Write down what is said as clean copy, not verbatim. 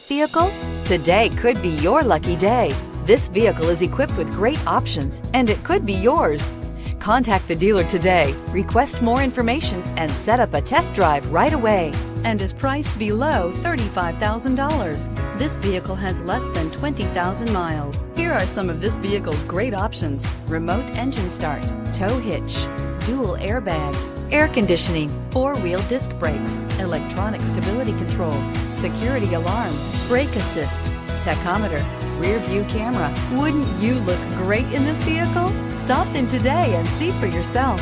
Vehicle? Today could be your lucky day. This vehicle is equipped with great options and it could be yours. Contact the dealer today, request more information, and set up a test drive right away. And is priced below $35,000. This vehicle has less than 20,000 miles. Here are some of this vehicle's great options: remote engine start, tow hitch, dual airbags, air conditioning, four-wheel disc brakes, electronic stability control, security alarm, brake assist, tachometer, rear view camera. Wouldn't you look great in this vehicle? Stop in today and see for yourself.